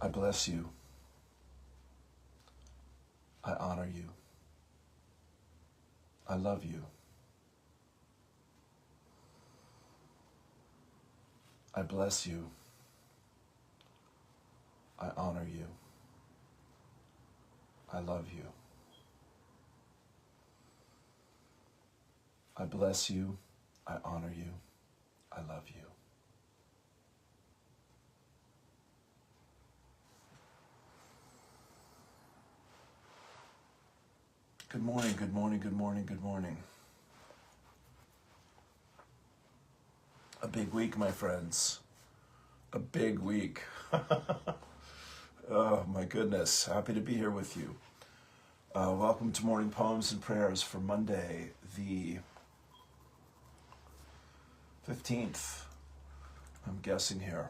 I bless you. I honor you. I love you. I bless you. I honor you. I love you. I bless you. I honor you. I love you. Good morning, good morning, good morning, good morning. A big week, my friends. A big week. Oh, my goodness. Happy to be here with you. Welcome to Morning Poems and Prayers for Monday, the 15th. I'm guessing here.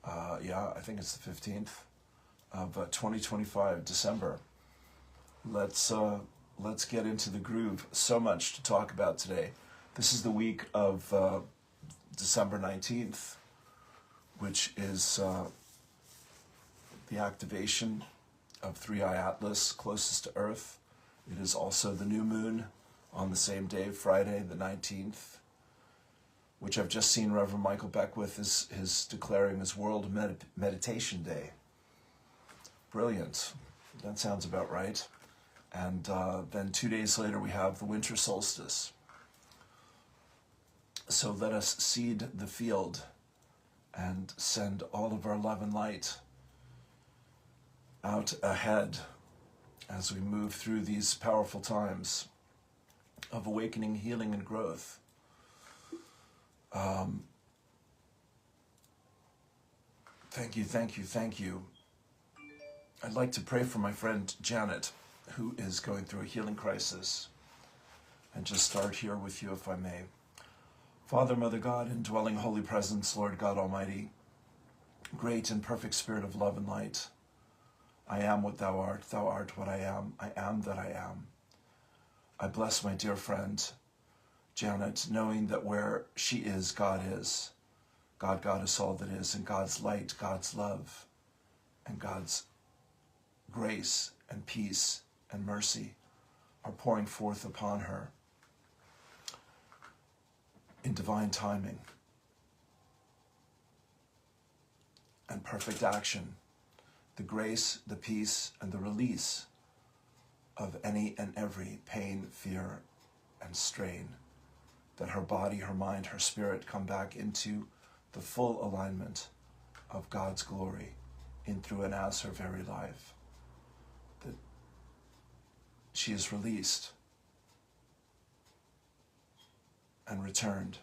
Yeah, I think it's the 15th of 2025, December. Let's get into the groove. So much to talk about today. This is the week of December 19th, which is the activation of 3i Atlas closest to Earth. It is also the new moon on the same day, Friday the 19th, which I've just seen Reverend Michael Beckwith is declaring as World Meditation Day. Brilliant. That sounds about right. And then 2 days later, we have the winter solstice. So let us seed the field and send all of our love and light out ahead as we move through these powerful times of awakening, healing, and growth. Thank you, thank you, thank you. I'd like to pray for my friend Janet, who is going through a healing crisis, and just start here with you, if I may. Father, Mother God, indwelling holy presence, Lord God Almighty, great and perfect Spirit of love and light, I am what thou art what I am that I am. I bless my dear friend, Janet, knowing that where she is, God is. God is all that is, and God's light, God's love, and God's grace and peace and mercy are pouring forth upon her in divine timing and perfect action, the grace, the peace, and the release of any and every pain, fear, and strain, that her body, her mind, her spirit come back into the full alignment of God's glory in, through, and as her very life. That she is released and returned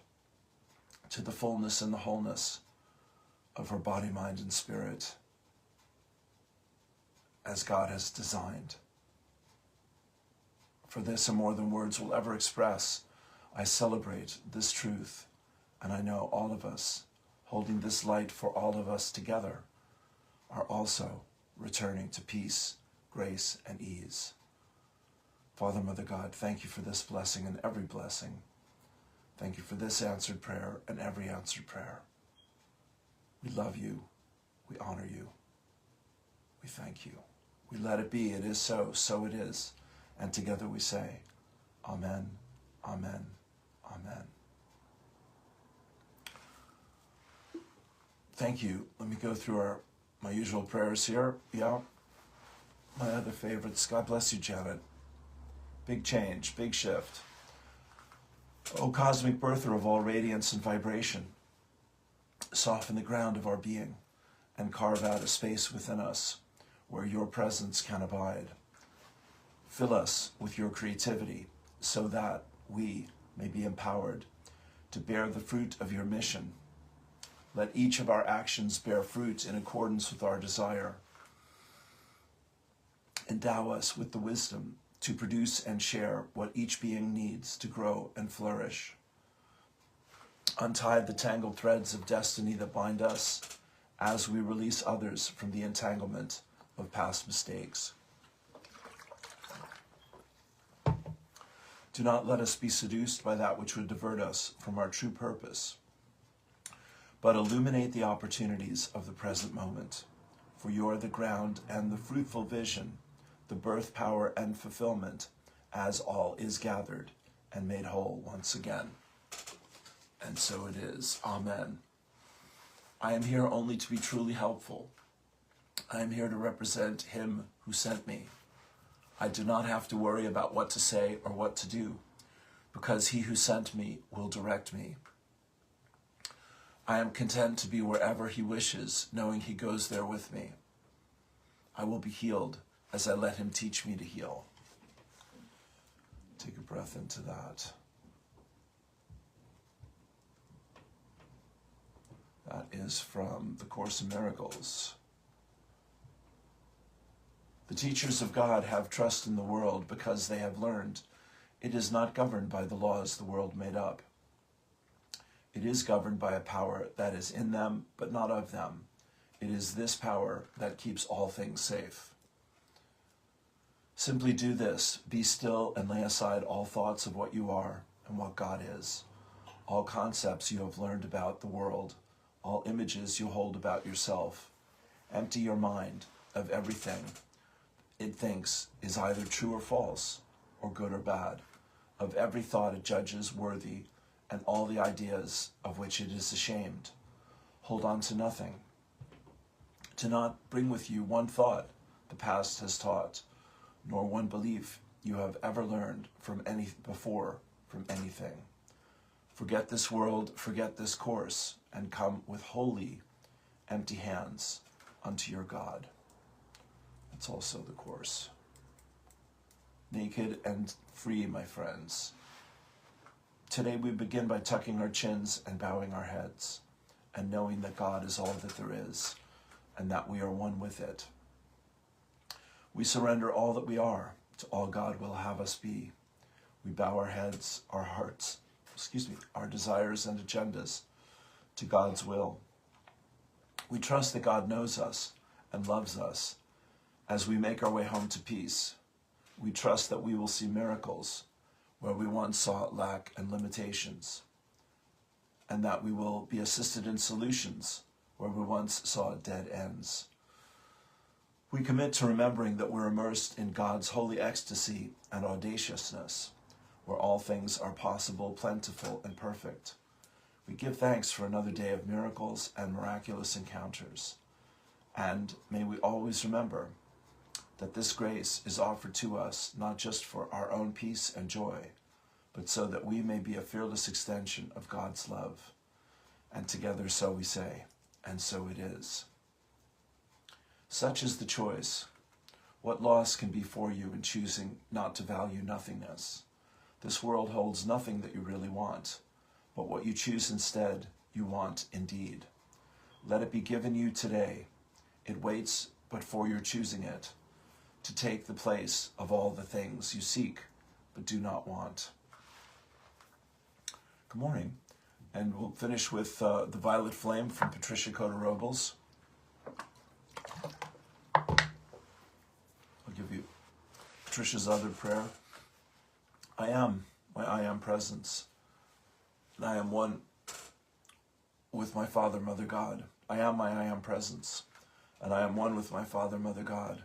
to the fullness and the wholeness of her body, mind, and spirit as God has designed. For this and more than words will ever express, I celebrate this truth, and I know all of us, holding this light for all of us together, are also returning to peace, grace, and ease. Father, Mother God, thank you for this blessing and every blessing. Thank you for this answered prayer and every answered prayer. We love you. We honor you. We thank you. We let it be. It is so. So it is. And together we say, Amen, Amen, Amen. Thank you. Let me go through my usual prayers here. Yeah. My other favorites. God bless you, Janet. Big change, big shift. O cosmic birther of all radiance and vibration, soften the ground of our being and carve out a space within us where your presence can abide. Fill us with your creativity so that we may be empowered to bear the fruit of your mission. Let each of our actions bear fruit in accordance with our desire. Endow us with the wisdom to produce and share what each being needs to grow and flourish. Untie the tangled threads of destiny that bind us as we release others from the entanglement of past mistakes. Do not let us be seduced by that which would divert us from our true purpose, but illuminate the opportunities of the present moment. for you're the ground and the fruitful vision, the birth, power, and fulfillment, as all is gathered and made whole once again. And so it is. Amen. I am here only to be truly helpful. I am here to represent him who sent me. I do not have to worry about what to say or what to do, because he who sent me will direct me. I am content to be wherever he wishes, knowing he goes there with me. I will be healed as I let him teach me to heal. Take a breath into that. That is from the Course in Miracles. The teachers of God have trust in the world because they have learned it is not governed by the laws the world made up. It is governed by a power that is in them, but not of them. It is this power that keeps all things safe. Simply do this: be still and lay aside all thoughts of what you are and what God is, all concepts you have learned about the world, all images you hold about yourself. Empty your mind of everything it thinks is either true or false, or good or bad, of every thought it judges worthy, and all the ideas of which it is ashamed. Hold on to nothing. Do not bring with you one thought the past has taught, nor one belief you have ever learned from anything. Forget this world, forget this course, and come with holy, empty hands unto your God. That's also the Course. Naked and free, my friends. Today we begin by tucking our chins and bowing our heads, and knowing that God is all that there is, and that we are one with it. We surrender all that we are to all God will have us be. We bow our heads, our hearts, our desires and agendas to God's will. We trust that God knows us and loves us as we make our way home to peace. We trust that we will see miracles where we once saw lack and limitations, and that we will be assisted in solutions where we once saw dead ends. We commit to remembering that we're immersed in God's holy ecstasy and audaciousness, where all things are possible, plentiful, and perfect. We give thanks for another day of miracles and miraculous encounters. And may we always remember that this grace is offered to us not just for our own peace and joy, but so that we may be a fearless extension of God's love. And together so we say, and so it is. Such is the choice. What loss can be for you in choosing not to value nothingness? This world holds nothing that you really want, but what you choose instead, you want indeed. Let it be given you today. It waits but for your choosing it, to take the place of all the things you seek but do not want. Good morning, and we'll finish with the Violet Flame from Patricia Cota-Robles. I'll give you Patricia's other prayer. I am my I am presence, and I am one with my Father, Mother, God. I am my I am presence, and I am one with my Father, Mother, God.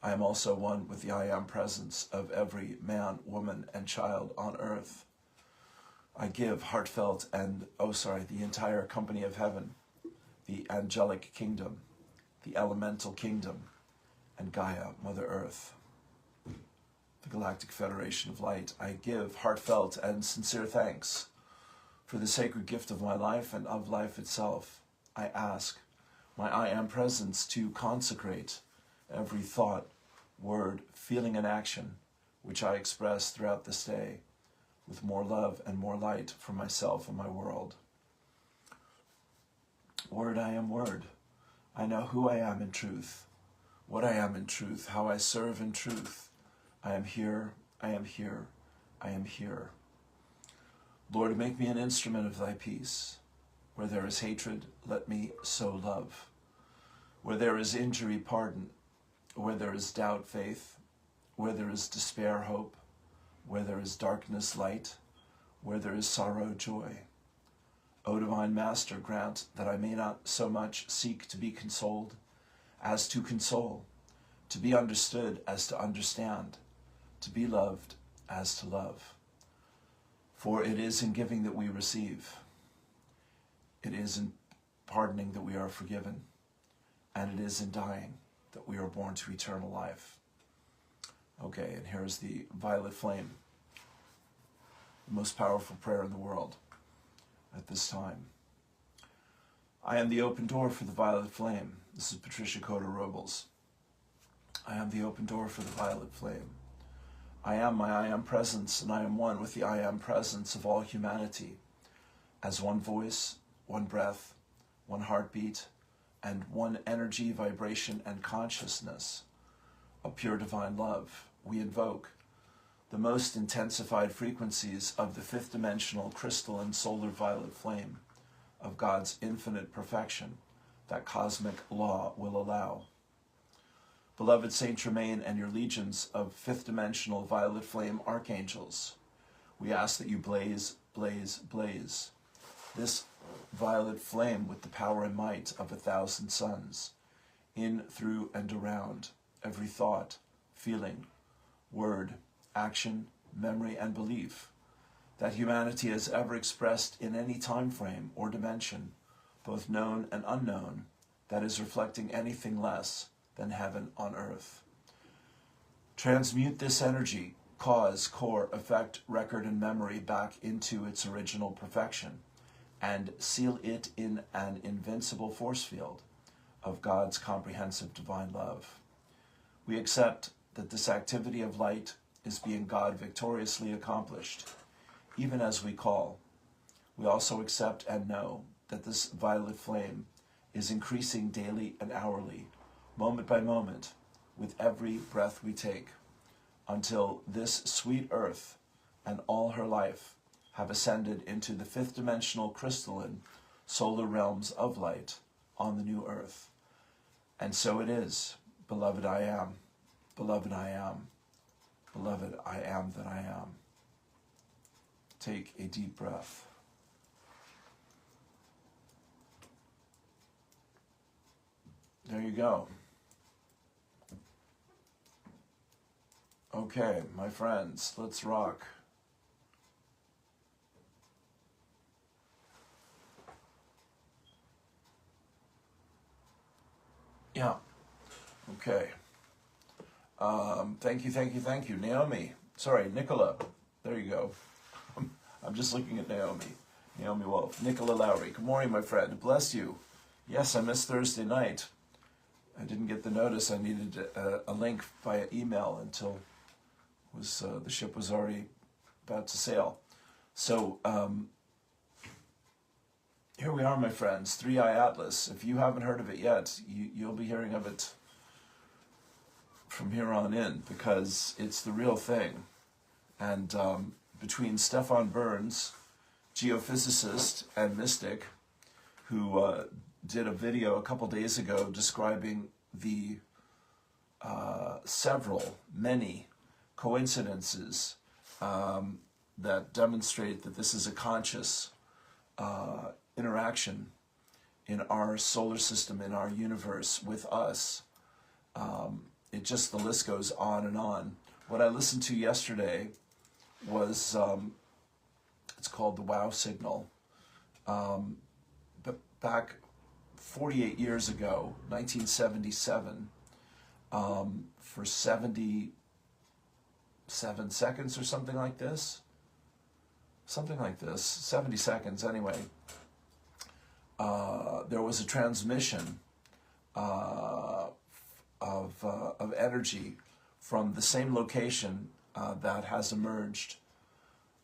I am also one with the I am presence of every man, woman, and child on earth. I give heartfelt and, the entire company of heaven, the angelic kingdom, the elemental kingdom, and Gaia, Mother Earth, the Galactic Federation of Light. I give heartfelt and sincere thanks for the sacred gift of my life and of life itself. I ask my I am presence to consecrate every thought, word, feeling, and action which I express throughout this day with more love and more light for myself and my world. Word, I am word. I know who I am in truth, what I am in truth, how I serve in truth. I am here, I am here, I am here. Lord, make me an instrument of thy peace. Where there is hatred, let me sow love. Where there is injury, pardon. Where there is doubt, faith. Where there is despair, hope. Where there is darkness, light. Where there is sorrow, joy. O Divine Master, grant that I may not so much seek to be consoled as to console, to be understood as to understand, to be loved as to love. For it is in giving that we receive. It is in pardoning that we are forgiven. And it is in dying that we are born to eternal life. Okay, and here's the violet flame, the most powerful prayer in the world at this time. I am the open door for the violet flame. This is Patricia Coda Robles. I am the open door for the violet flame. I am my I am presence, and I am one with the I am presence of all humanity, as one voice, one breath, one heartbeat, and one energy, vibration, and consciousness of pure divine love. We invoke the most intensified frequencies of the fifth dimensional crystalline solar violet flame of God's infinite perfection that cosmic law will allow. Beloved Saint Germain and your legions of fifth dimensional violet flame archangels, we ask that you blaze, blaze, blaze this violet flame with the power and might of 1,000 suns, in, through, and around every thought, feeling, word, action, memory, and belief that humanity has ever expressed in any time frame or dimension, both known and unknown, that is reflecting anything less than heaven on earth. Transmute this energy, cause, core, effect, record, and memory back into its original perfection, and seal it in an invincible force field of God's comprehensive divine love. We accept that this activity of light is being God victoriously accomplished, even as we call. We also accept and know that this violet flame is increasing daily and hourly, moment by moment, with every breath we take, until this sweet earth and all her life have ascended into the fifth dimensional crystalline solar realms of light on the new earth. And so it is, beloved I am, beloved I am, beloved I am that I am. Take a deep breath. There you go. Okay, my friends, let's rock. Yeah. Okay. Thank you. Naomi. Sorry, Nicola. There you go. I'm just looking at Naomi. Naomi Wolf. Nicola Lowry. Good morning, my friend. Bless you. Yes, I missed Thursday night. I didn't get the notice. I needed a link via email until the ship was already about to sail. So here we are, my friends. 3i Atlas. If you haven't heard of it yet, you'll be hearing of it from here on in, because it's the real thing. And between Stefan Burns, geophysicist and mystic, who did a video a couple days ago describing the many coincidences that demonstrate that this is a conscious interaction in our solar system, in our universe, with us. The list goes on and on. What I listened to yesterday was, it's called the Wow Signal. But back 48 years ago, 1977, for 77 seconds or something like this, 70 seconds anyway, there was a transmission of energy from the same location that has emerged,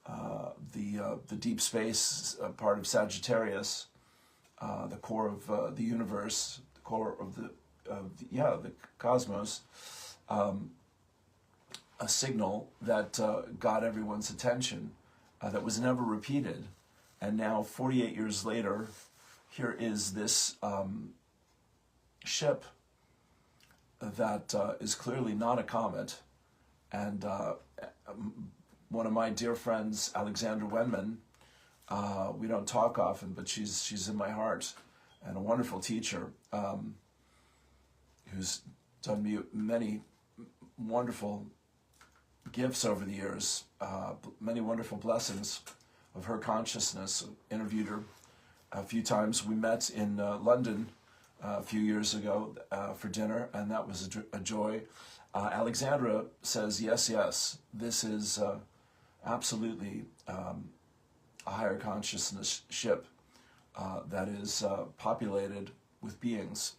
the deep space part of Sagittarius, the core of the universe, the core of the cosmos, a signal that got everyone's attention, that was never repeated. And now, 48 years later, here is this ship that is clearly not a comet. And one of my dear friends, Alexander Wenman, We don't talk often, but she's in my heart, and a wonderful teacher who's done me many wonderful gifts over the years, many wonderful blessings of her consciousness. Interviewed her a few times. We met in London a few years ago for dinner, and that was a joy. Alexandra says, yes, this is absolutely a higher consciousness ship that is populated with beings,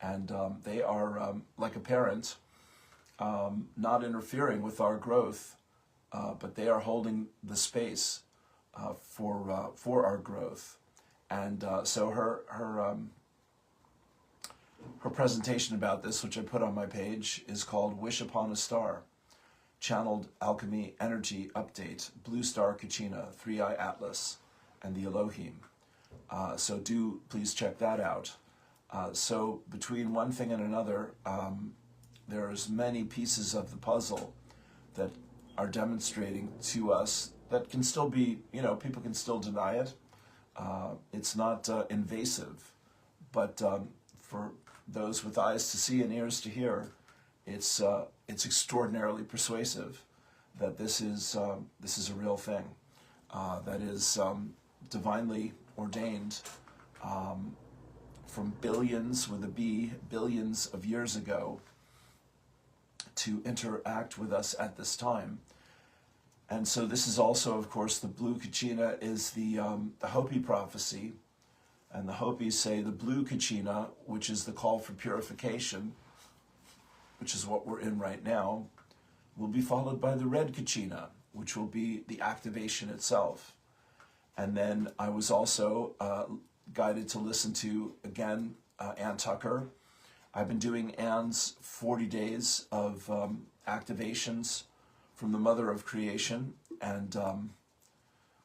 and they are like a parent, not interfering with our growth, but they are holding the space for our growth. And so her presentation about this, which I put on my page, is called Wish Upon a Star, Channeled Alchemy Energy Update, Blue Star Kachina, Three Eye Atlas, and the Elohim. So do please check that out. So between one thing and another, there's many pieces of the puzzle that are demonstrating to us that can still be, people can still deny it. It's not invasive, but for those with eyes to see and ears to hear, it's extraordinarily persuasive that this is a real thing, that is divinely ordained from billions with a B, billions of years ago, to interact with us at this time. And so this is also, of course, the blue Kachina is the Hopi prophecy. And the Hopis say the blue Kachina, which is the call for purification, which is what we're in right now, will be followed by the red Kachina, which will be the activation itself. And then I was also guided to listen to, again, Ann Tucker. I've been doing Ann's 40 days of activations from the Mother of Creation, and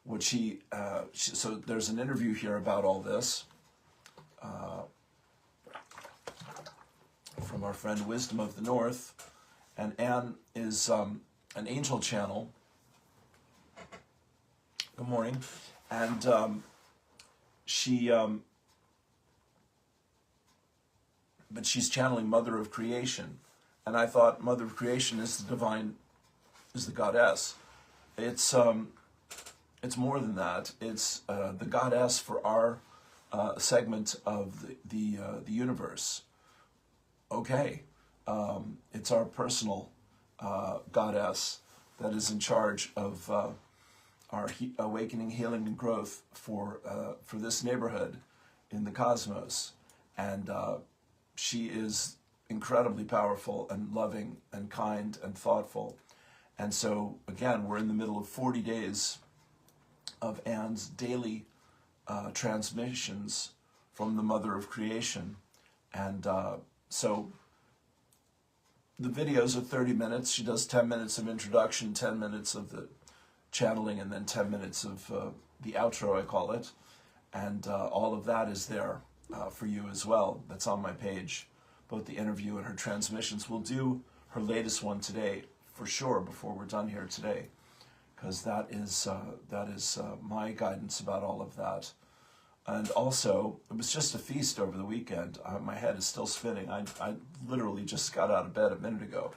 what so there's an interview here about all this from our friend Wisdom of the North, and Ann is an angel channel. Good morning. And but she's channeling Mother of Creation, and I thought Mother of Creation is the divine, is the goddess. It's more than that. It's the goddess for our segment of the universe. Okay, it's our personal goddess that is in charge of our awakening, healing, and growth for this neighborhood in the cosmos, and she is incredibly powerful and loving and kind and thoughtful. And so again, we're in the middle of 40 days of Ann's daily transmissions from the Mother of Creation. And so the videos are 30 minutes. She does 10 minutes of introduction, 10 minutes of the channeling, and then 10 minutes of the outro, I call it. And all of that is there for you as well. That's on my page, both the interview and her transmissions. We'll do her latest one today for sure before we're done here today, because that is my guidance about all of that. And also, it was just a feast over the weekend. My head is still spinning. I literally just got out of bed a minute ago.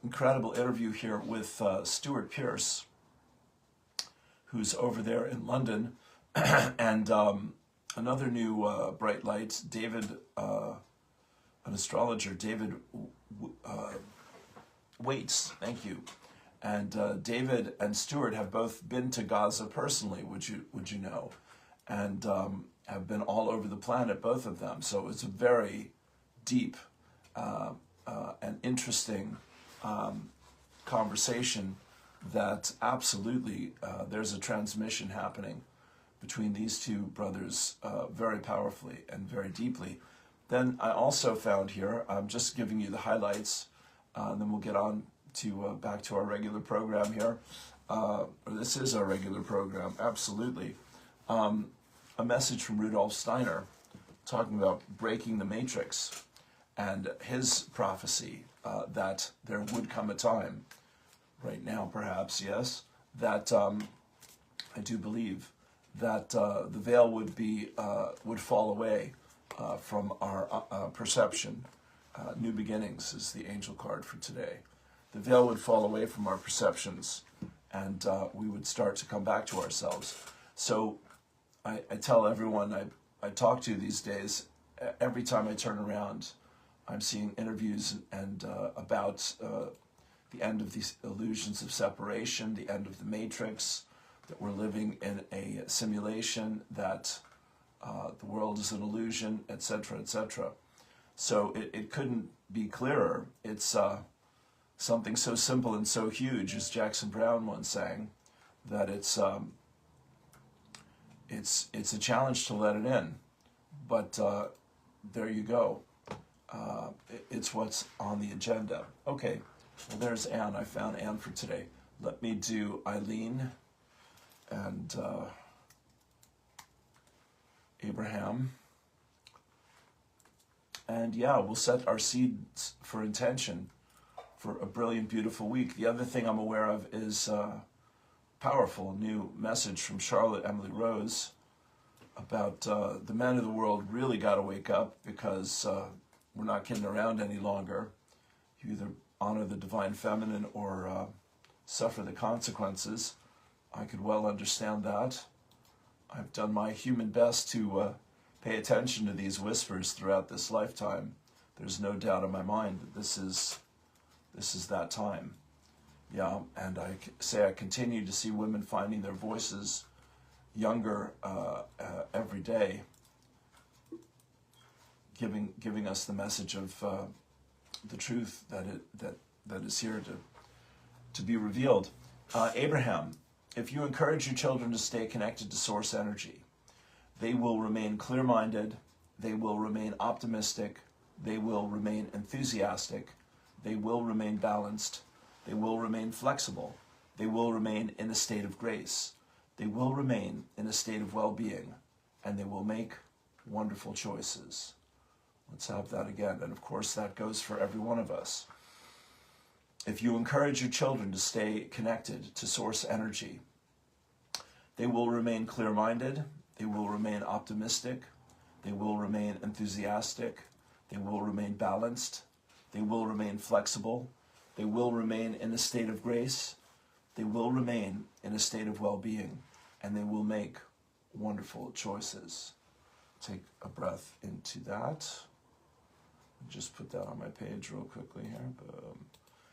Incredible interview here with Stuart Pearce, who's over there in London, and another new bright light, David, an astrologer, David Waits, thank you. And David and Stuart have both been to Gaza personally, would you know, and have been all over the planet, both of them. So it's a very deep and interesting conversation that absolutely there's a transmission happening between these two brothers very powerfully and very deeply. Then I also found here, I'm just giving you the highlights, and then we'll get on to back to our regular program here. This is our regular program, absolutely. A message from Rudolf Steiner talking about breaking the matrix and his prophecy that there would come a time, right now perhaps, yes, that I do believe that the veil would fall away from our perception. New beginnings is the angel card for today. The veil would fall away from our perceptions, and we would start to come back to ourselves. So I tell everyone I talk to these days, every time I turn around, I'm seeing interviews and about the end of these illusions of separation, the end of the matrix, that we're living in a simulation, that the world is an illusion, etc., etc. So it couldn't be clearer. It's something so simple and so huge, as Jackson Browne once sang, that it's a challenge to let it in. But there you go. It's what's on the agenda. Okay, well, there's Anne. I found Anne for today. Let me do Eileen and Abraham. And yeah, we'll set our seeds for intention for a brilliant, beautiful week. The other thing I'm aware of is a powerful new message from Charlotte Emily Rose about the men of the world really got to wake up, because we're not kidding around any longer. You either honor the divine feminine or suffer the consequences. I could well understand that. I've done my human best to pay attention to these whispers throughout this lifetime. There's no doubt in my mind that this is that time. Yeah, and I continue to see women finding their voices younger every day, giving us the message of the truth that is here to be revealed. Abraham, if you encourage your children to stay connected to source energy, they will remain clear-minded, they will remain optimistic, they will remain enthusiastic, they will remain balanced, they will remain flexible, they will remain in a state of grace, they will remain in a state of well-being, and they will make wonderful choices. Let's have that again. And of course, that goes for every one of us. If you encourage your children to stay connected to source energy, they will remain clear-minded, they will remain optimistic, they will remain enthusiastic, they will remain balanced, they will remain flexible, they will remain in a state of grace, they will remain in a state of well-being, and they will make wonderful choices. Take a breath into that. Just put that on my page real quickly here. Boom.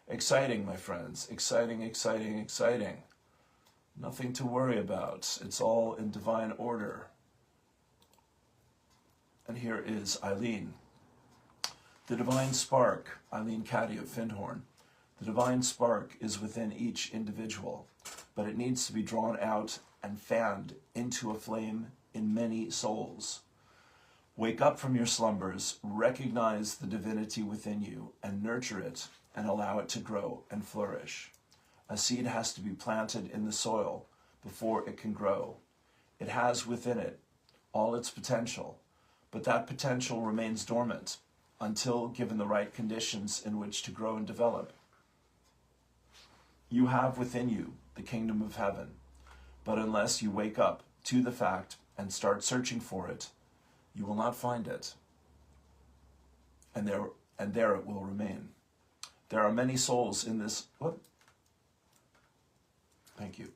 Exciting, my friends. Exciting, exciting, exciting. Nothing to worry about. It's all in divine order. And here is Eileen. The divine spark, Eileen Caddy of Findhorn. The divine spark is within each individual, but it needs to be drawn out and fanned into a flame in many souls. Wake up from your slumbers, recognize the divinity within you, and nurture it, and allow it to grow and flourish. A seed has to be planted in the soil before it can grow. It has within it all its potential, but that potential remains dormant until given the right conditions in which to grow and develop. You have within you the kingdom of heaven, but unless you wake up to the fact and start searching for it, you will not find it, and there it will remain. There are many souls in this. What? Thank you.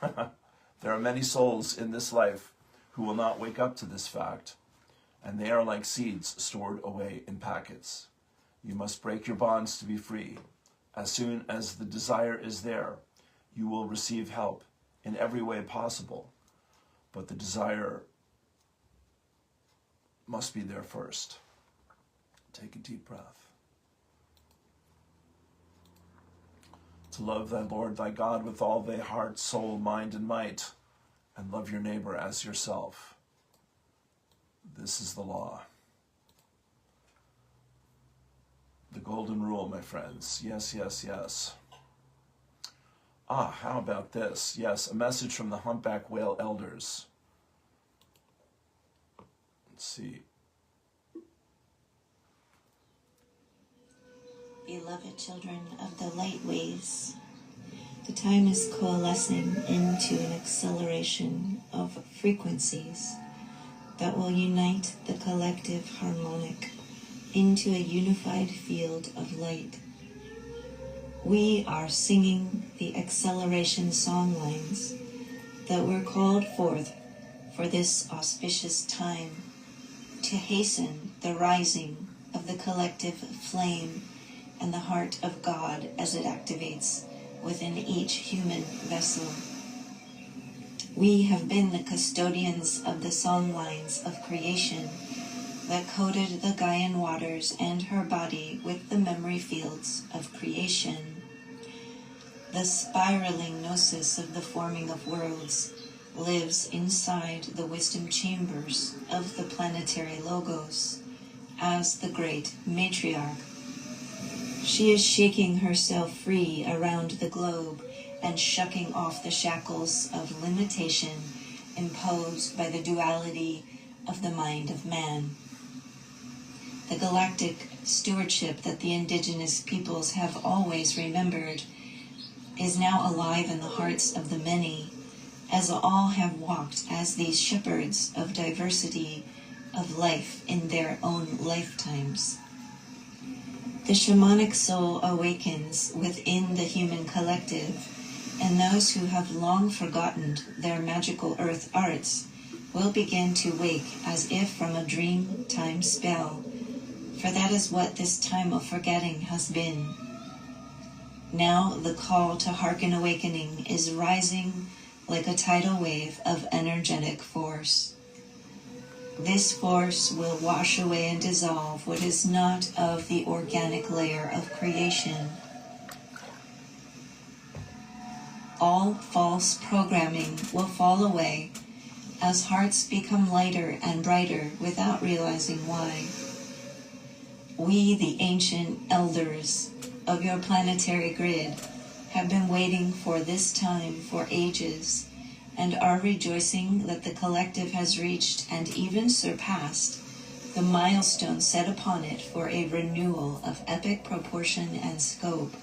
There are many souls in this life who will not wake up to this fact, and they are like seeds stored away in packets. You must break your bonds to be free. As soon as the desire is there, you will receive help in every way possible, but the desire must be there first. Take a deep breath. To love thy Lord thy God with all thy heart, soul, mind, and might, and love your neighbor as yourself. This is the law. The golden rule, my friends. Yes, yes, yes. How about this? Yes, a message from the humpback whale elders. Let's see. Beloved children of the light ways, the time is coalescing into an accelerated constellation of frequencies that will unite the collective harmonic into a unified field of light. We are singing the acceleration song lines that were called forth for this auspicious time to hasten the rising of the collective flame and the heart of God as it activates within each human vessel. We have been the custodians of the song lines of creation that coated the Gaian waters and her body with the memory fields of creation. The spiraling gnosis of the forming of worlds lives inside the wisdom chambers of the planetary logos as the great matriarch. She is shaking herself free around the globe and shucking off the shackles of limitation imposed by the duality of the mind of man. The galactic stewardship that the indigenous peoples have always remembered is now alive in the hearts of the many, as all have walked as these shepherds of diversity of life in their own lifetimes. The shamanic soul awakens within the human collective, and those who have long forgotten their magical earth arts will begin to wake as if from a dream time spell, for that is what this time of forgetting has been. Now the call to hearken awakening is rising like a tidal wave of energetic force. This force will wash away and dissolve what is not of the organic layer of creation. All false programming will fall away as hearts become lighter and brighter without realizing why. We, the ancient elders of your planetary grid, have been waiting for this time for ages and are rejoicing that the collective has reached and even surpassed the milestone set upon it for a renewal of epic proportion and scope.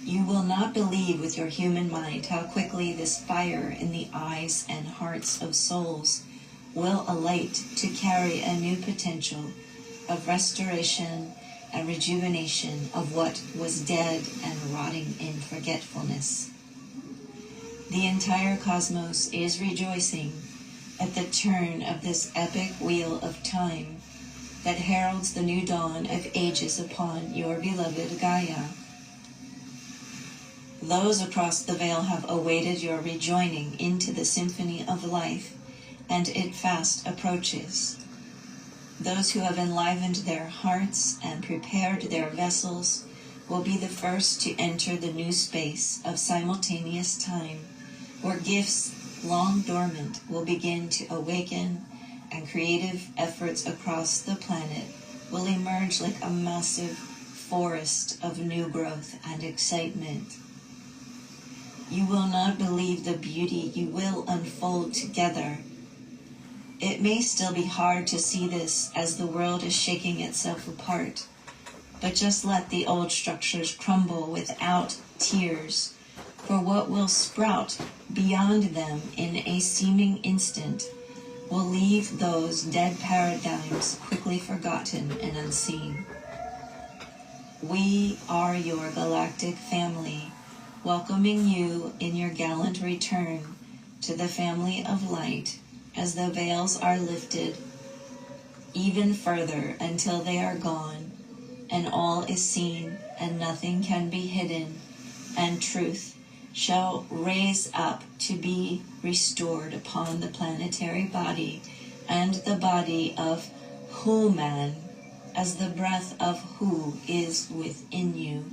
You will not believe with your human mind how quickly this fire in the eyes and hearts of souls will alight to carry a new potential of restoration and rejuvenation of what was dead and rotting in forgetfulness. The entire cosmos is rejoicing at the turn of this epic wheel of time that heralds the new dawn of ages upon your beloved Gaia. Those across the veil have awaited your rejoining into the symphony of life, and it fast approaches. Those who have enlivened their hearts and prepared their vessels will be the first to enter the new space of simultaneous time, where gifts long dormant will begin to awaken, and creative efforts across the planet will emerge like a massive forest of new growth and excitement. You will not believe the beauty you will unfold together. It may still be hard to see this as the world is shaking itself apart, but just let the old structures crumble without tears, for what will sprout beyond them in a seeming instant will leave those dead paradigms quickly forgotten and unseen. We are your galactic family, welcoming you in your gallant return to the family of light as the veils are lifted even further until they are gone and all is seen and nothing can be hidden, and truth shall raise up to be restored upon the planetary body and the body of Hu-Man as the breath of Hu is within you.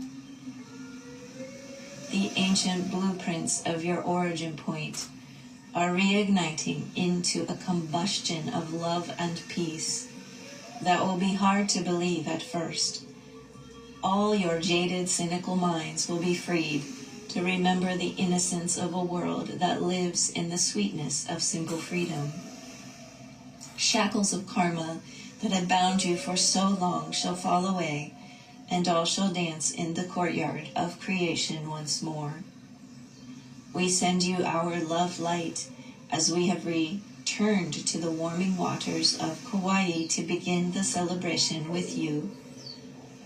The ancient blueprints of your origin point are reigniting into a combustion of love and peace that will be hard to believe at first. All your jaded, cynical minds will be freed to remember the innocence of a world that lives in the sweetness of simple freedom. Shackles of karma that had bound you for so long shall fall away, and all shall dance in the courtyard of creation once more. We send you our love light as we have returned to the warming waters of Kauai to begin the celebration with you.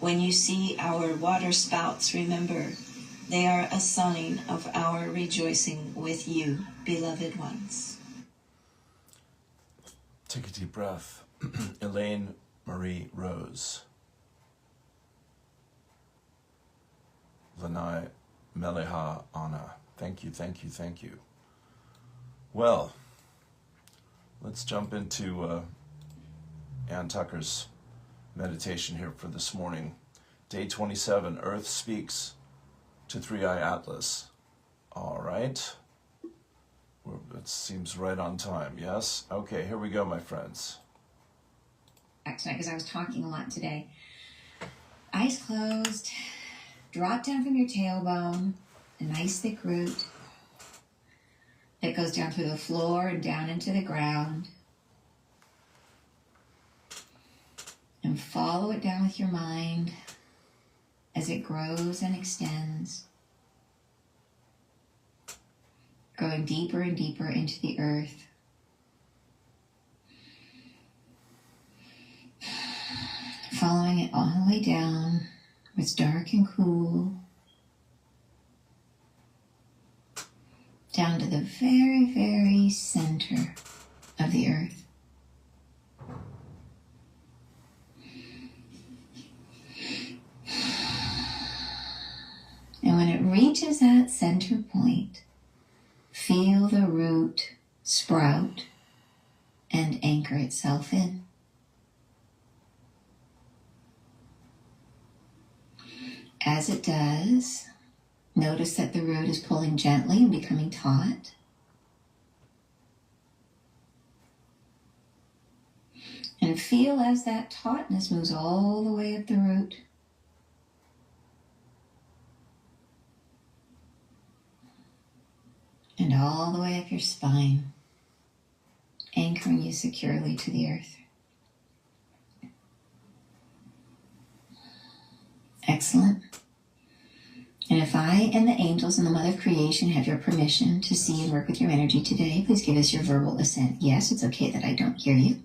When you see our water spouts, remember, they are a sign of our rejoicing with you, beloved ones. Take a deep breath. Elaine Marie Rose. Lanai Meleha Ana. Thank you, thank you, thank you. Well, let's jump into Ann Tucker's meditation here for this morning. Day 27, Earth Speaks to Three-Eye Atlas. All right. It seems right on time, yes? Okay, here we go, my friends. Tonight, because I was talking a lot today. Eyes closed. Drop down from your tailbone, a nice thick root that goes down through the floor and down into the ground. And follow it down with your mind as it grows and extends, going deeper and deeper into the earth. Following it all the way down, where it's dark and cool, down to the very, very center of the earth. And when it reaches that center point, feel the root sprout and anchor itself in. As it does, notice that the root is pulling gently and becoming taut. And feel as that tautness moves all the way up the root. And all the way up your spine, anchoring you securely to the earth. Excellent. And if I and the angels and the Mother of Creation have your permission to see and work with your energy today, please give us your verbal assent. Yes, it's okay that I don't hear you.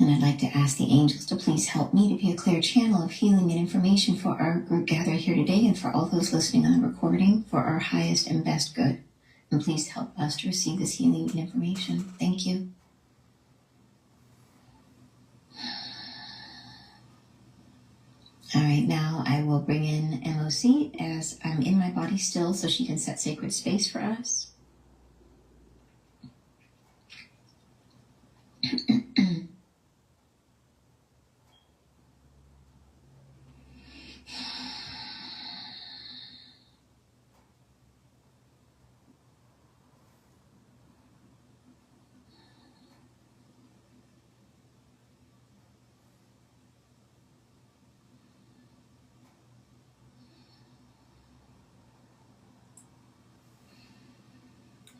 And I'd like to ask the angels to please help me to be a clear channel of healing and information for our group gathered here today and for all those listening on the recording for our highest and best good. And please help us to receive this healing and information. Thank you. All right, now I will bring in MOC as I'm in my body still so she can set sacred space for us.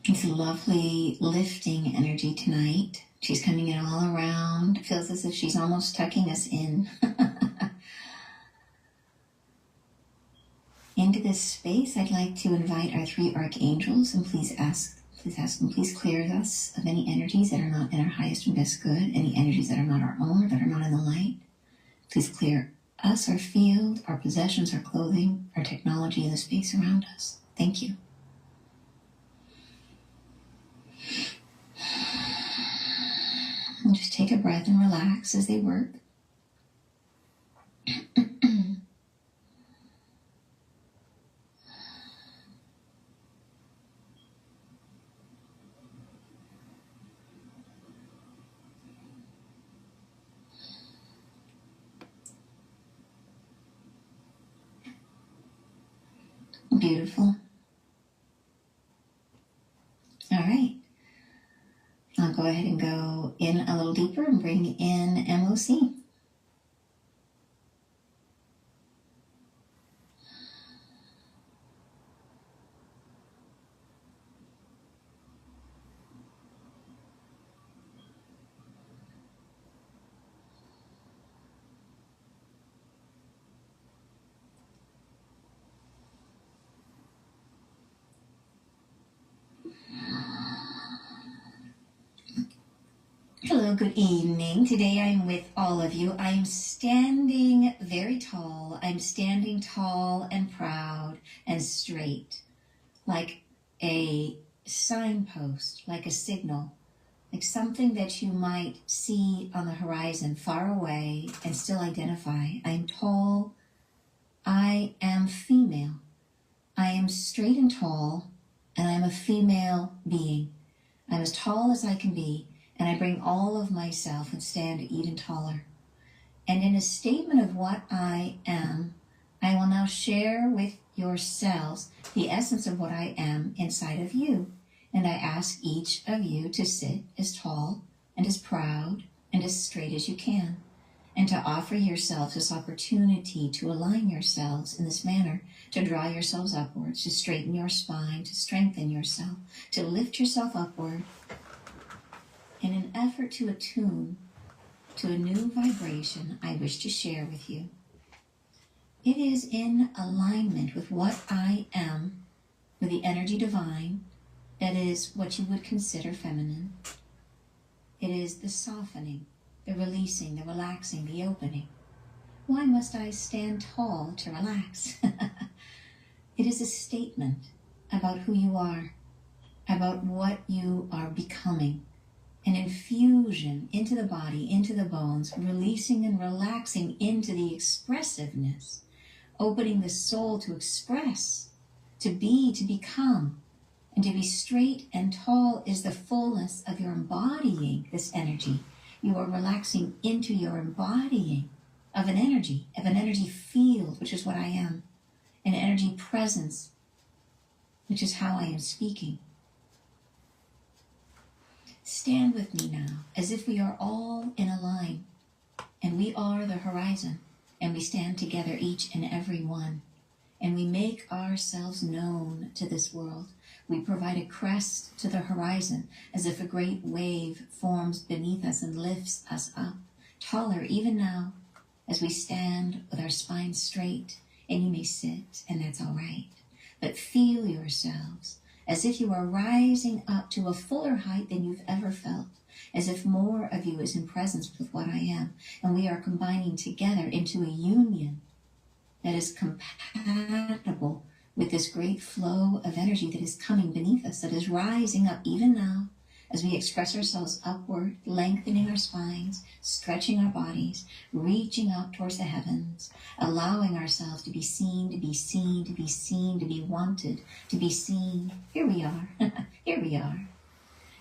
It's a lovely lifting energy tonight. She's coming in all around. It feels as if she's almost tucking us in. Into this space, I'd like to invite our three archangels and please ask them, please clear us of any energies that are not in our highest and best good, any energies that are not our own or that are not in the light. Please clear us, our field, our possessions, our clothing, our technology, and the space around us. Thank you. And just take a breath and relax as they work. Beautiful. All right. I'll go ahead and go in a little deeper and bring in MOC. Hello, good evening. Today I'm with all of you. I'm standing very tall. I'm standing tall and proud and straight, like a signpost, like a signal, like something that you might see on the horizon far away and still identify. I'm tall. I am female. I am straight and tall, and I'm a female being. I'm as tall as I can be, and I bring all of myself and stand even taller. And in a statement of what I am, I will now share with yourselves the essence of what I am inside of you. And I ask each of you to sit as tall and as proud and as straight as you can, and to offer yourselves this opportunity to align yourselves in this manner, to draw yourselves upwards, to straighten your spine, to strengthen yourself, to lift yourself upward in an effort to attune to a new vibration I wish to share with you. It is in alignment with what I am, with the energy divine, that is what you would consider feminine. It is the softening, the releasing, the relaxing, the opening. Why must I stand tall to relax? It is a statement about who you are, about what you are becoming, an infusion into the body, into the bones, releasing and relaxing into the expressiveness, opening the soul to express, to be, to become. And to be straight and tall is the fullness of your embodying this energy. You are relaxing into your embodying of an energy field, which is what I am, an energy presence, which is how I am speaking. Stand with me now, as if we are all in a line, and we are the horizon, and we stand together, each and every one, and we make ourselves known to this world. We provide a crest to the horizon, as if a great wave forms beneath us and lifts us up, taller even now, as we stand with our spines straight. And you may sit, and that's all right. But feel yourselves as if you are rising up to a fuller height than you've ever felt, as if more of you is in presence with what I am, and we are combining together into a union that is compatible with this great flow of energy that is coming beneath us, that is rising up even now as we express ourselves upward, lengthening our spines, stretching our bodies, reaching up towards the heavens, allowing ourselves to be seen, to be seen, to be seen, to be wanted, to be seen. Here we are. Here we are.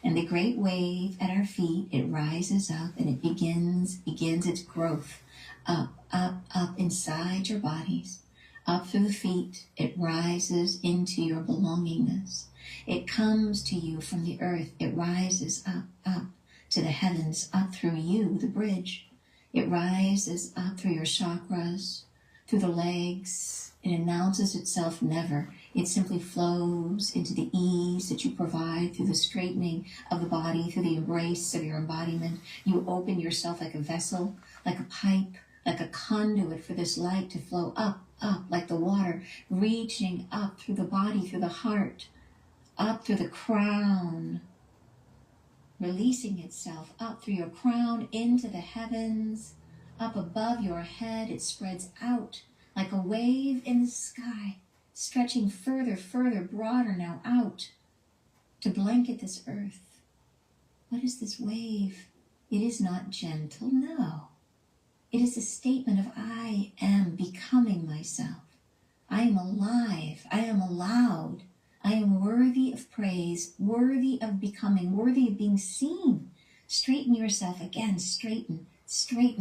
And the great wave at our feet, it rises up and it begins its growth up, up, up inside your bodies. Up through the feet, it rises into your belongingness. It comes to you from the earth. It rises up, up to the heavens, up through you, the bridge. It rises up through your chakras, through the legs. It announces itself never. It simply flows into the ease that you provide through the straightening of the body, through the embrace of your embodiment. You open yourself like a vessel, like a pipe, like a conduit for this light to flow up, up, like the water, reaching up through the body, through the heart, up through the crown, releasing itself up through your crown into the heavens, up above your head. It spreads out like a wave in the sky, stretching further, further, broader now out to blanket this earth. What is this wave? It is not gentle, no. It is a statement of I am becoming myself. I am alive. I am allowed. I am worthy of praise, worthy of becoming, worthy of being seen. Straighten yourself again. Straighten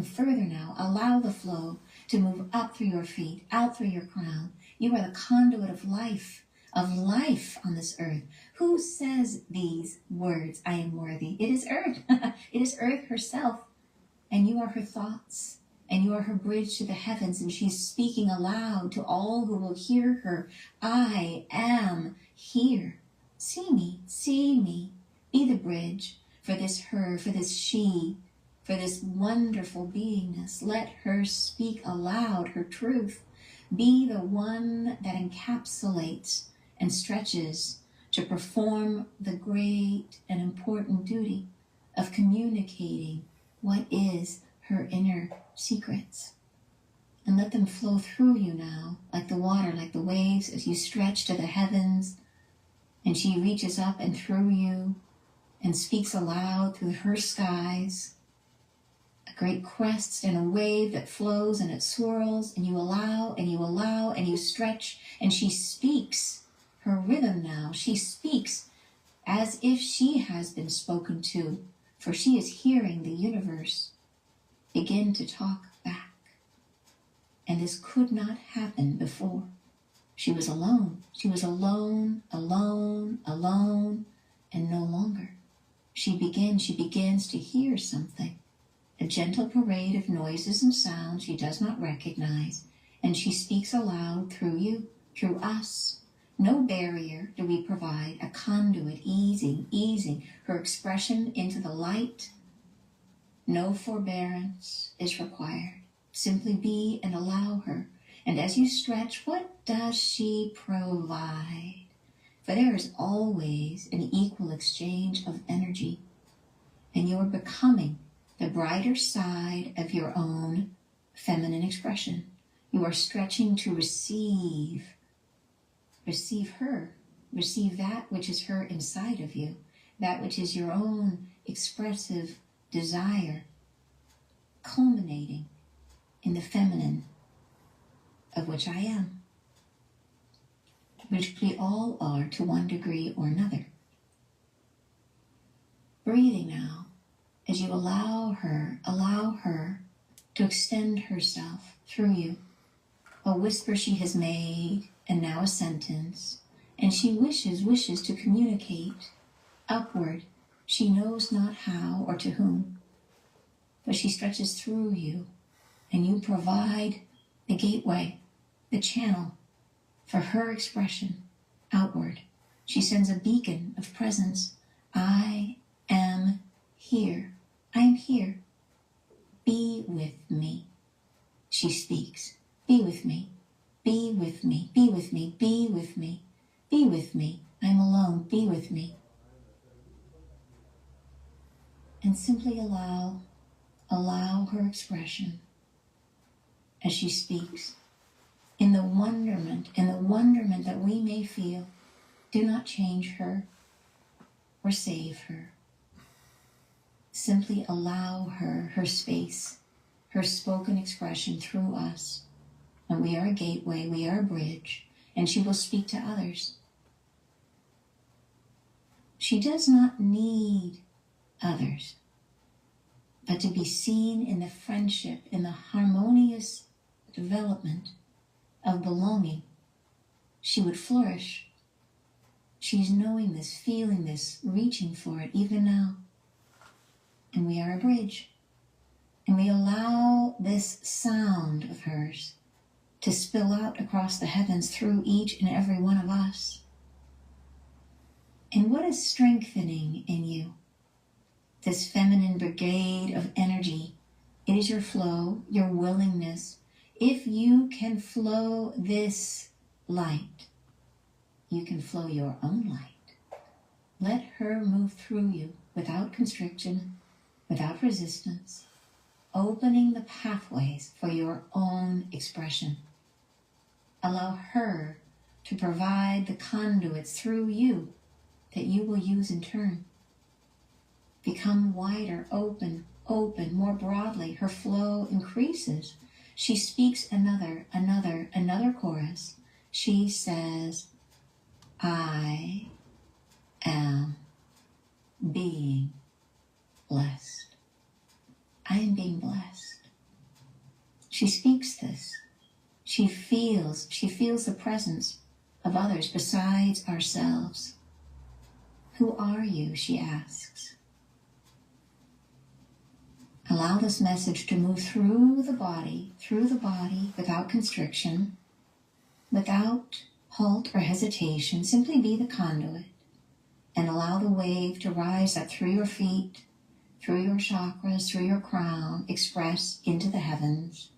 further now. Allow the flow to move up through your feet, out through your crown. You are the conduit of life on this earth. Who says these words, I am worthy? It is Earth. It is Earth herself. And you are her thoughts. And you are her bridge to the heavens, and she's speaking aloud to all who will hear her. I am here. See me. Be the bridge for this her, for this she, for this wonderful beingness. Let her speak aloud her truth. Be the one that encapsulates and stretches to perform the great and important duty of communicating what is her inner secrets. And let them flow through you now, like the water, like the waves, as you stretch to the heavens. And she reaches up and through you and speaks aloud through her skies. A great crest and a wave that flows and it swirls, and you allow and you allow and you stretch, and she speaks her rhythm now. She speaks as if she has been spoken to, for she is hearing the universe begin to talk back. And this could not happen before. She was alone. She was alone, alone, alone, and no longer. She begins to hear something, a gentle parade of noises and sounds she does not recognize, and she speaks aloud through you, through us. No barrier do we provide, a conduit easing her expression into the light. No forbearance is required. Simply be and allow her. And as you stretch, what does she provide? For there is always an equal exchange of energy, and you're becoming the brighter side of your own feminine expression. You are stretching to receive her, receive that which is her inside of you, that which is your own expressive desire, culminating in the feminine of which I am, which we all are to one degree or another. Breathing now, as you allow her to extend herself through you. A whisper she has made, and now a sentence, and she wishes to communicate upward. She knows not how or to whom, but she stretches through you, and you provide the gateway, the channel for her expression outward. She sends a beacon of presence. I am here. I am here. Be with me. She speaks. Be with me. Be with me. Be with me. Be with me. Be with me. I'm alone. Be with me. And simply allow her expression as she speaks. In the wonderment that we may feel, do not change her or save her. Simply allow her space, her spoken expression through us. And we are a gateway, we are a bridge, and she will speak to others. She does not need others, but to be seen in the friendship, in the harmonious development of belonging. She would flourish. She's knowing this, feeling this, reaching for it even now. And we are a bridge. And we allow this sound of hers to spill out across the heavens through each and every one of us. And what is strengthening in you? This feminine brigade of energy. It is your flow, your willingness. If you can flow this light, you can flow your own light. Let her move through you without constriction, without resistance, opening the pathways for your own expression. Allow her to provide the conduits through you that you will use in turn. Become wider, open, more broadly. Her flow increases. She speaks another chorus. She says, I am being blessed. I am being blessed. She speaks this. She feels the presence of others besides ourselves. Who are you? She asks. Allow this message to move through the body without constriction, without halt or hesitation. Simply be the conduit and allow the wave to rise up through your feet, through your chakras, through your crown, express into the heavens,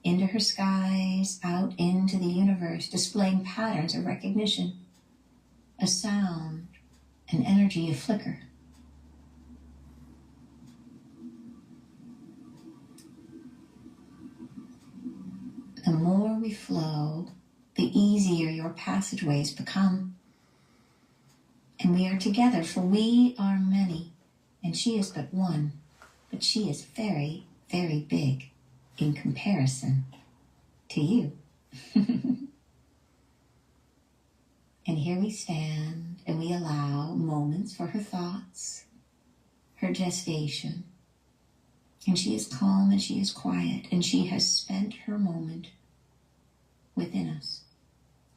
into her skies, out into the universe, displaying patterns of recognition, a sound, an energy, a flicker. we flow, the easier your passageways become. And we are together, for we are many, and she is but one, but she is very, very big in comparison to you. And here we stand, and we allow moments for her thoughts, her gestation. And she is calm and she is quiet, and she has spent her moment within us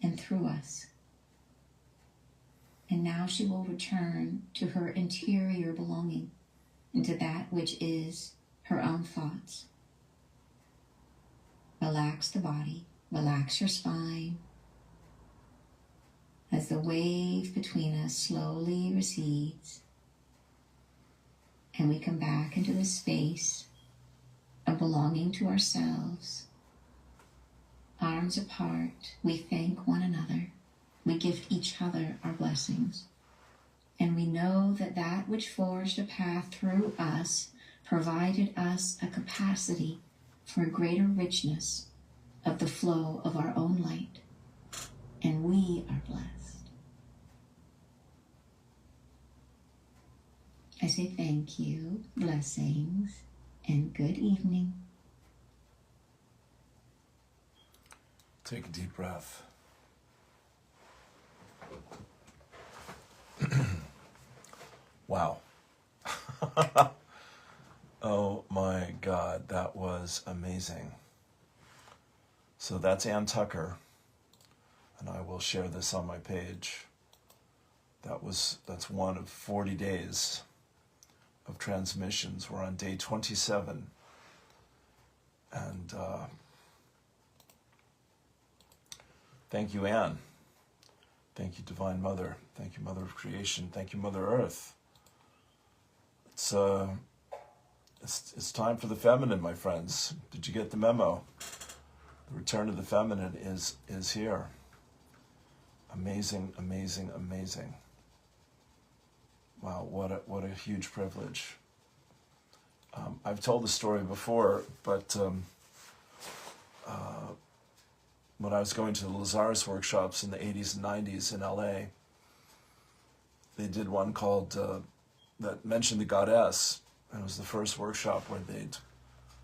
and through us. And now she will return to her interior belonging, into that which is her own thoughts. Relax the body, relax your spine, as the wave between us slowly recedes, and we come back into the space of belonging to ourselves. Arms apart, we thank one another. We give each other our blessings. And we know that that which forged a path through us provided us a capacity for a greater richness of the flow of our own light. And we are blessed. I say thank you, blessings, and good evening. Take a deep breath. Wow. Oh my God, that was amazing. So that's Ann Tucker, and I will share this on my page. That's one of 40 days of transmissions. We're on day 27, and thank you, Ann. Thank you, Divine Mother. Thank you, Mother of Creation. Thank you, Mother Earth. It's time for the feminine, my friends. Did you get the memo? The return of the feminine is here. Amazing, amazing, amazing. Wow, what a huge privilege. I've told the story before, but when I was going to the Lazarus workshops in the 80s and 90s in LA, they did one called, that mentioned the goddess. And it was the first workshop where they'd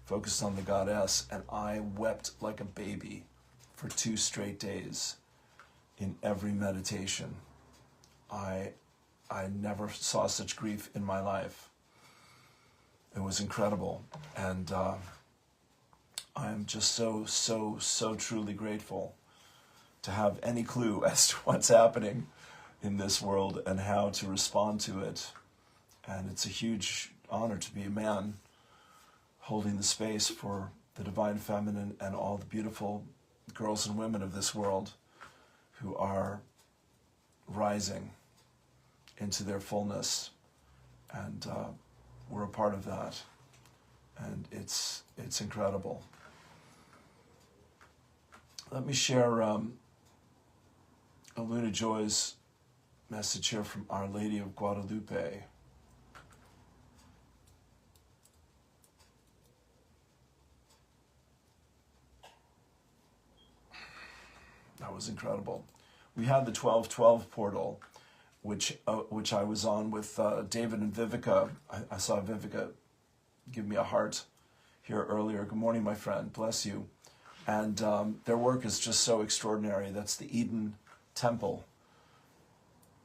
focused on the goddess, and I wept like a baby for 2 straight days in every meditation. I never saw such grief in my life. It was incredible. And I am just so truly grateful to have any clue as to what's happening in this world and how to respond to it. And it's a huge honor to be a man holding the space for the divine feminine and all the beautiful girls and women of this world who are rising into their fullness. And we're a part of that. And it's incredible. Let me share Luna Joy's message here from Our Lady of Guadalupe. That was incredible. We had the 1212 portal, which I was on with David and Vivica. I saw Vivica give me a heart here earlier. Good morning, my friend. Bless you. And their work is just so extraordinary. That's the Eden Temple,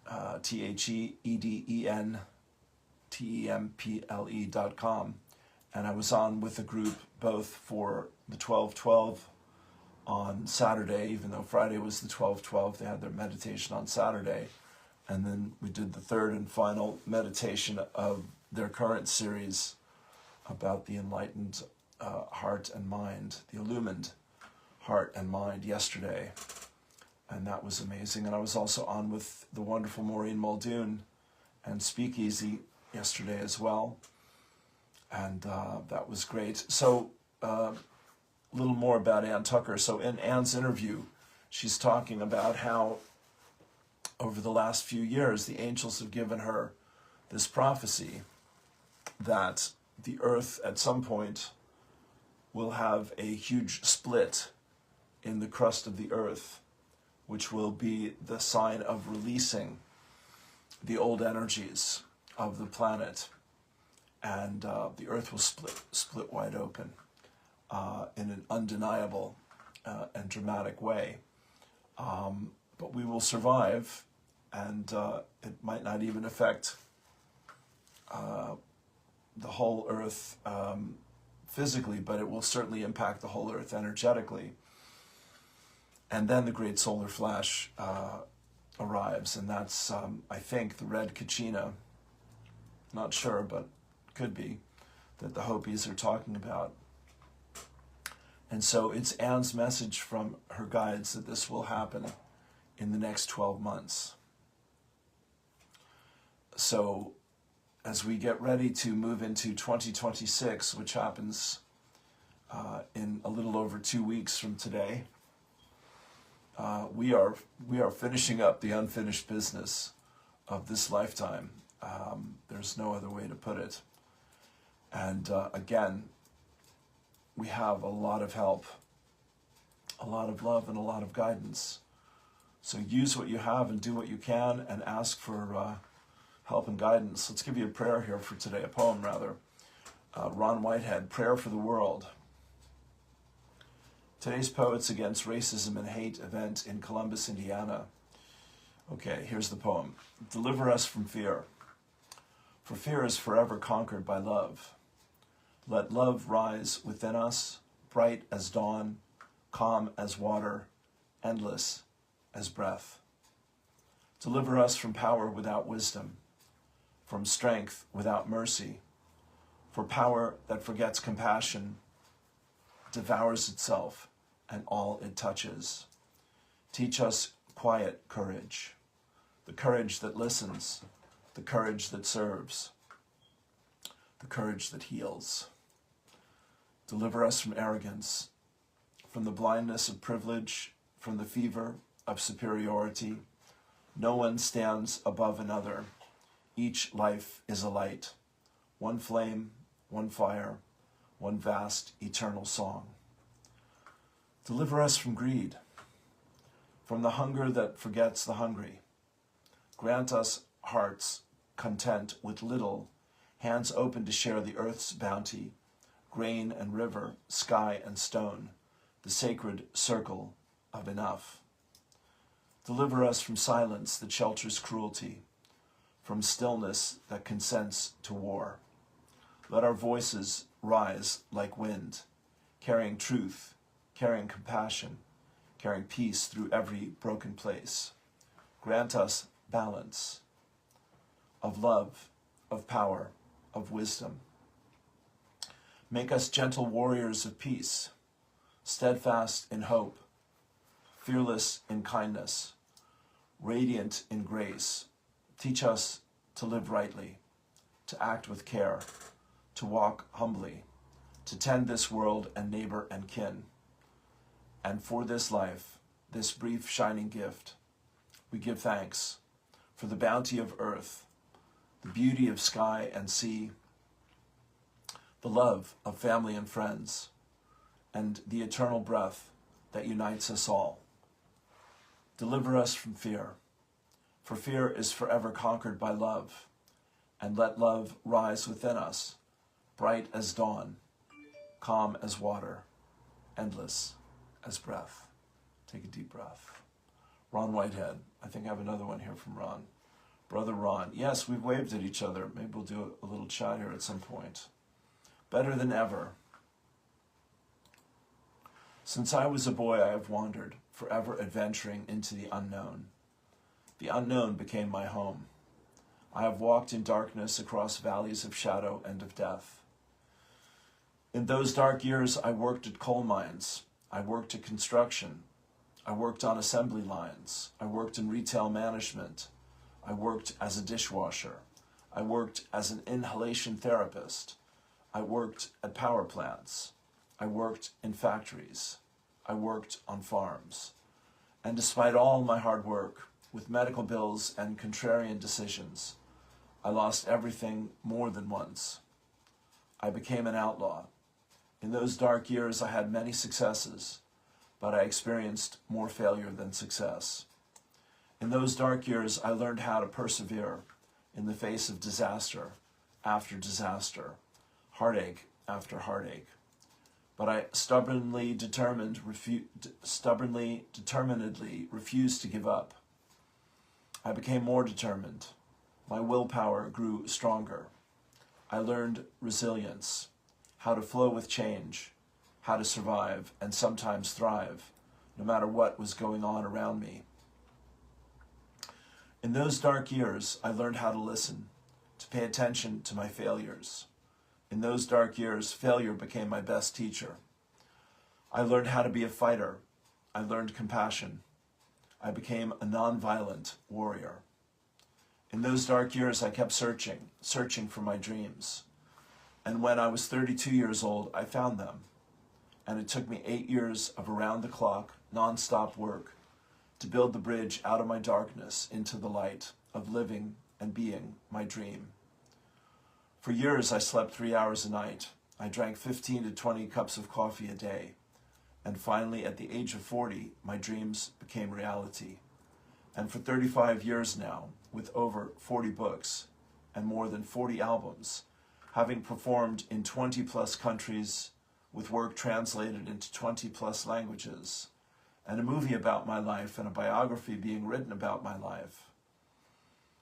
TheEdenTemple.com. And I was on with a group both for the 1212 on Saturday, even though Friday was the 1212. They had their meditation on Saturday. And then we did the third and final meditation of their current series about the enlightened heart and mind, the illumined heart and mind yesterday. And that was amazing. And I was also on with the wonderful Maureen Muldoon and Speakeasy yesterday as well. And that was great. So a little more about Ann Tucker. So in Ann's interview, she's talking about how over the last few years, the angels have given her this prophecy that the earth at some point will have a huge split in the crust of the earth, which will be the sign of releasing the old energies of the planet. And the earth will split wide open in an undeniable and dramatic way. But we will survive, and it might not even affect the whole earth physically, but it will certainly impact the whole earth energetically. And then the great solar flash arrives, and that's, I think, the red Kachina. Not sure, but could be, that the Hopis are talking about. And so it's Anne's message from her guides that this will happen in the next 12 months. So as we get ready to move into 2026, which happens in a little over 2 weeks from today, we are finishing up the unfinished business of this lifetime. There's no other way to put it. And again, we have a lot of help, a lot of love, and a lot of guidance. So use what you have and do what you can, and ask for help and guidance. Let's give you a prayer here for today, a poem rather. Ron Whitehead, Prayer for the World. Today's Poets Against Racism and Hate event in Columbus, Indiana. Okay, here's the poem. Deliver us from fear, for fear is forever conquered by love. Let love rise within us, bright as dawn, calm as water, endless as breath. Deliver us from power without wisdom, from strength without mercy, for power that forgets compassion devours itself and all it touches. Teach us quiet courage, the courage that listens, the courage that serves, the courage that heals. Deliver us from arrogance, from the blindness of privilege, from the fever of superiority. No one stands above another. Each life is a light, one flame, one fire, one vast eternal song. Deliver us from greed, from the hunger that forgets the hungry. Grant us hearts content with little, hands open to share the earth's bounty, grain and river, sky and stone, the sacred circle of enough. Deliver us from silence that shelters cruelty, from stillness that consents to war. Let our voices rise like wind, carrying truth, carrying compassion, carrying peace through every broken place. Grant us balance of love, of power, of wisdom. Make us gentle warriors of peace, steadfast in hope, fearless in kindness, radiant in grace. Teach us to live rightly, to act with care, to walk humbly, to tend this world and neighbor and kin. And for this life, this brief shining gift, we give thanks for the bounty of earth, the beauty of sky and sea, the love of family and friends, and the eternal breath that unites us all. Deliver us from fear, for fear is forever conquered by love, and let love rise within us, bright as dawn, calm as water, endless as breath. Take a deep breath. Ron Whitehead. I think I have another one here from Ron. Brother Ron. Yes, we've waved at each other. Maybe we'll do a little chat here at some point. Better than ever. Since I was a boy, I have wandered, forever adventuring into the unknown. The unknown became my home. I have walked in darkness across valleys of shadow and of death. In those dark years, I worked at coal mines. I worked at construction. I worked on assembly lines. I worked in retail management. I worked as a dishwasher. I worked as an inhalation therapist. I worked at power plants. I worked in factories. I worked on farms. And despite all my hard work, with medical bills and contrarian decisions, I lost everything more than once. I became an outlaw. In those dark years, I had many successes, but I experienced more failure than success. In those dark years, I learned how to persevere in the face of disaster after disaster, heartache after heartache. But I stubbornly, determinedly refused to give up. I became more determined. My willpower grew stronger. I learned resilience, how to flow with change, how to survive and sometimes thrive, no matter what was going on around me. In those dark years, I learned how to listen, to pay attention to my failures. In those dark years, failure became my best teacher. I learned how to be a fighter. I learned compassion. I became a nonviolent warrior. In those dark years, I kept searching for my dreams. And when I was 32 years old, I found them. And it took me 8 years of around-the-clock, non-stop work to build the bridge out of my darkness into the light of living and being my dream. For years, I slept 3 hours a night. I drank 15 to 20 cups of coffee a day. And finally, at the age of 40, my dreams became reality. And for 35 years now, with over 40 books and more than 40 albums, having performed in 20-plus countries, with work translated into 20-plus languages, and a movie about my life and a biography being written about my life.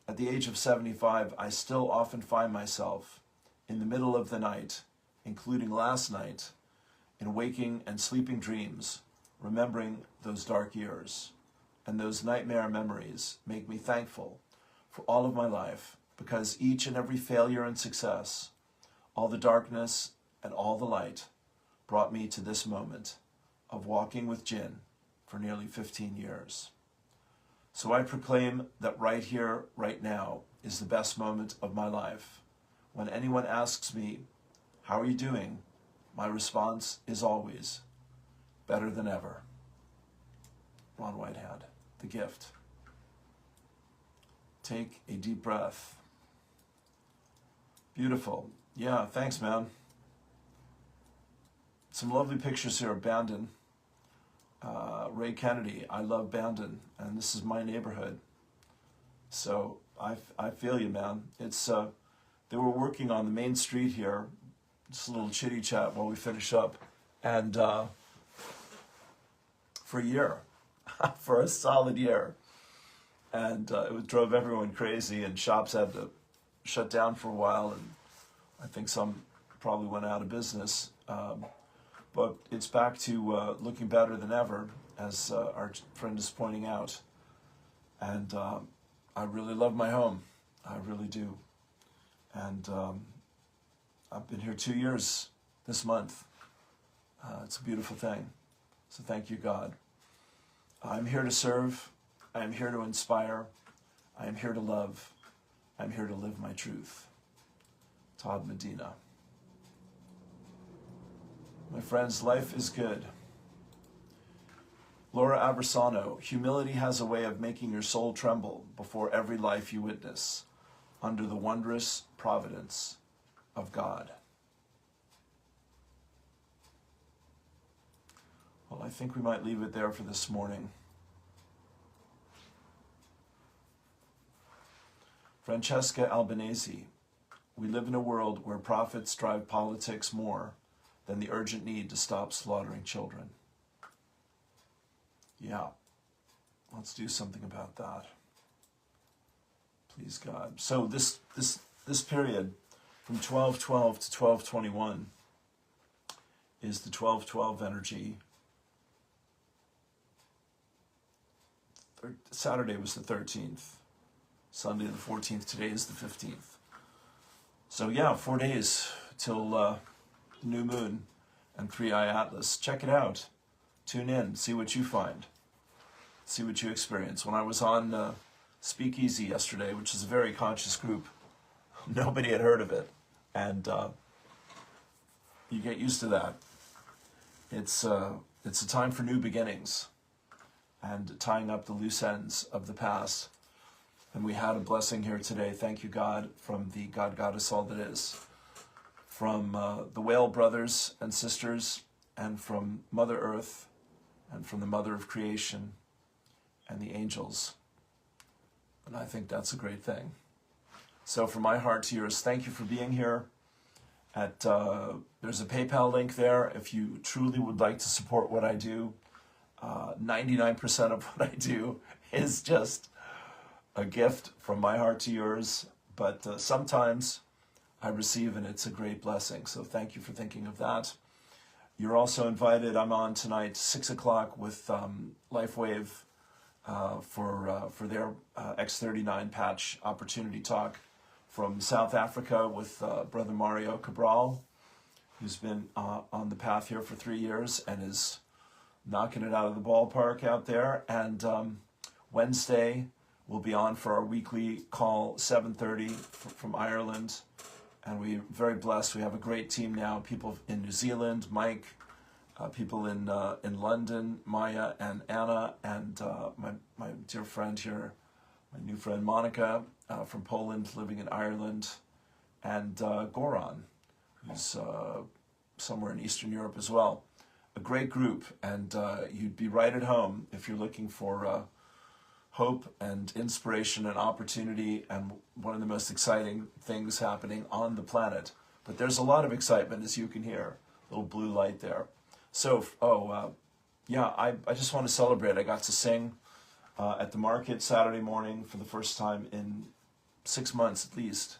At the age of 75, I still often find myself in the middle of the night, including last night, in waking and sleeping dreams, remembering those dark years. And those nightmare memories make me thankful for all of my life, because each and every failure and success, all the darkness and all the light, brought me to this moment of walking with Jinn for nearly 15 years. So I proclaim that right here, right now, is the best moment of my life. When anyone asks me, "How are you doing?" my response is always, "Better than ever." Ron Whitehead, The Gift. Take a deep breath. Beautiful. Yeah, thanks, man. Some lovely pictures here of Bandon. Ray Kennedy, I love Bandon, and this is my neighborhood. So I feel you, man. It's they were working on the main street here. Just a little chitty chat while we finish up, and for a year, for a solid year, and it drove everyone crazy, and shops had to shut down for a while, and I think some probably went out of business. But it's back to looking better than ever, as our friend is pointing out. And I really love my home. I really do. And I've been here 2 years this month. It's a beautiful thing. So thank you, God. I'm here to serve. I am here to inspire. I am here to love. I'm here to live my truth. Todd Medina. My friends, life is good. Laura Aversano, humility has a way of making your soul tremble before every life you witness, under the wondrous providence of God. Well, I think we might leave it there for this morning. Francesca Albanese, we live in a world where prophets drive politics more than the urgent need to stop slaughtering children. Yeah, let's do something about that. Please, God. So this period from 12:12 to 12:21 is the 12:12 energy. Saturday was the 13th. Sunday the 14th. Today is the 15th. So yeah, 4 days till the new moon and 3-Eye Atlas. Check it out. Tune in. See what you find. See what you experience. When I was on Speakeasy yesterday, which is a very conscious group, nobody had heard of it. And you get used to that. It's a time for new beginnings and tying up the loose ends of the past. And we had a blessing here today. Thank you, God, from the God Goddess All That Is, from the Whale brothers and sisters, and from Mother Earth, and from the Mother of Creation and the angels. And I think that's a great thing. So from my heart to yours, thank you for being here. There's a PayPal link there if you truly would like to support what I do. 99% of what I do is just a gift from my heart to yours, but sometimes I receive and it's a great blessing. So thank you for thinking of that. You're also invited. I'm on tonight, 6 o'clock with LifeWave for their X39 patch opportunity talk from South Africa with Brother Mario Cabral, who's been on the path here for 3 years and is knocking it out of the ballpark out there. And Wednesday, we'll be on for our weekly call, 7:30 from Ireland. And we're very blessed. We have a great team now. People in New Zealand, Mike, people in London, Maya and Anna, and my dear friend here, my new friend Monica from Poland, living in Ireland, and Goran, who's somewhere in Eastern Europe as well. A great group, and you'd be right at home if you're looking for hope and inspiration and opportunity, and one of the most exciting things happening on the planet. But there's a lot of excitement, as you can hear. Little blue light there. So, I just want to celebrate. I got to sing at the market Saturday morning for the first time in 6 months at least.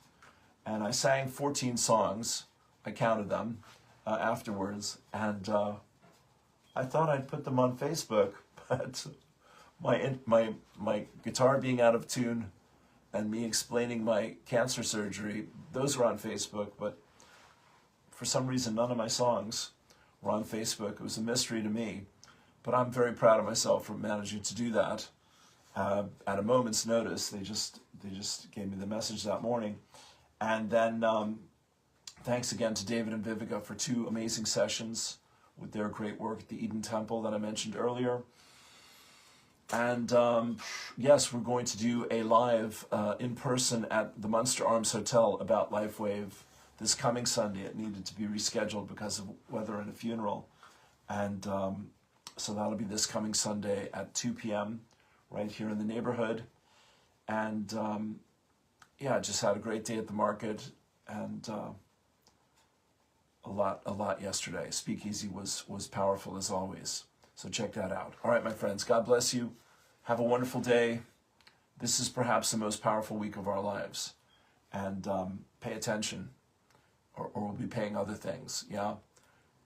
And I sang 14 songs. I counted them afterwards. And I thought I'd put them on Facebook, but my guitar being out of tune and me explaining my cancer surgery, those were on Facebook, but for some reason none of my songs were on Facebook. It was a mystery to me, but I'm very proud of myself for managing to do that at a moment's notice. They just gave me the message that morning. And then thanks again to David and Vivica for 2 amazing sessions with their great work at the Eden Temple that I mentioned earlier. And yes, we're going to do a live in person at the Munster Arms Hotel about LifeWave this coming Sunday. It needed to be rescheduled because of weather and a funeral. And so that'll be this coming Sunday at 2 p.m. right here in the neighborhood. And just had a great day at the market, and a lot yesterday. Speakeasy was powerful as always. So check that out. All right, my friends, God bless you. Have a wonderful day. This is perhaps the most powerful week of our lives. And pay attention, or we'll be paying other things, yeah?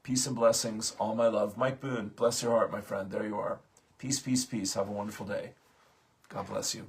Peace and blessings, all my love. Mike Boone, bless your heart, my friend. There you are. Peace, peace, peace. Have a wonderful day. God bless you.